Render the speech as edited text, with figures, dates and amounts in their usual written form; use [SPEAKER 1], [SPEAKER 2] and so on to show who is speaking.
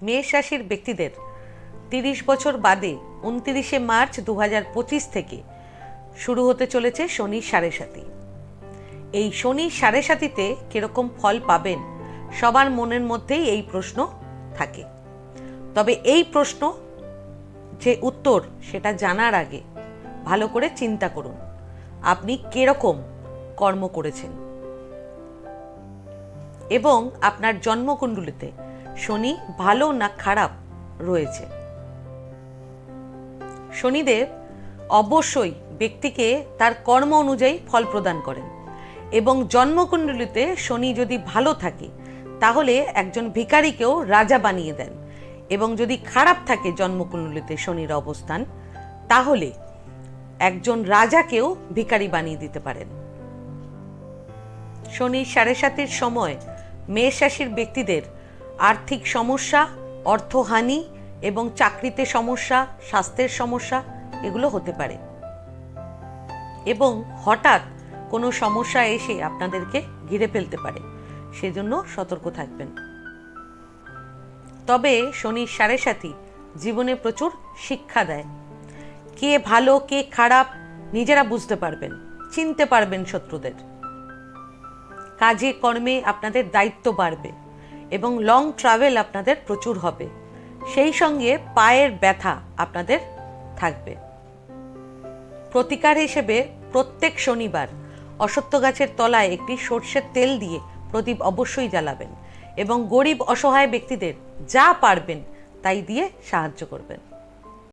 [SPEAKER 1] মেষ রাশির ব্যক্তিদের 30 বছর বাদে 29শে মার্চ 2025 থেকে শুরু হতে চলেছে শনির সাড়ে সাতি। এই শনির সাড়ে সাতিতে কিরকম ফল পাবেন সবার মনের মধ্যেই এই প্রশ্ন থাকে। তবে এই প্রশ্ন যে উত্তর সেটা জানার আগে ভালো করে চিন্তা করুন আপনি কিরকম কর্ম করেছেন এবং আপনার জন্মকুণ্ডলিতে শনি ভালো না খারাপ রয়েছে। শনিদেব অবশ্যই ব্যক্তিকে তার কর্ম অনুযায়ী ফল প্রদান করেন এবং জন্মকুণ্ডলিতে শনি যদি ভালো থাকে তাহলে একজন ভিখারিকেও রাজা বানিয়ে দেন, এবং যদি খারাপ থাকে জন্মকুণ্ডলিতে শনির অবস্থান তাহলে একজন রাজাকেও ভিখারি বানিয়ে দিতে পারেন। শনির সাড়ে সাতির সময় মেষ রাশির ব্যক্তিদের আর্থিক সমস্যা, অর্থহানি এবং চাকরিতে সমস্যা, স্বাস্থ্যের সমস্যা এগুলো হতে পারে এবং হঠাৎ কোনো সমস্যা এসে আপনাদেরকে ঘিরে ফেলতে পারে, সেজন্য সতর্ক থাকবেন। তবে শনির সাড়ে সাতি জীবনে প্রচুর শিক্ষা দেয়। কে ভালো কে খারাপ নিজেরা বুঝতে পারবেন, চিনতে পারবেন শত্রুদের। কাজে কর্মে আপনাদের দায়িত্ব বাড়বে এবং লং ট্রাভেল আপনাদের প্রচুর হবে। সেই সঙ্গে পায়ের ব্যথা আপনাদের থাকবে। প্রতিকার হিসেবে প্রত্যেক শনিবার অশ্বত্থ গাছের তলায় একটি সর্ষের তেল দিয়ে প্রদীপ অবশ্যই জ্বালাবেন এবং গরিব অসহায় ব্যক্তিদের যা পারবেন তাই দিয়ে সাহায্য করবেন।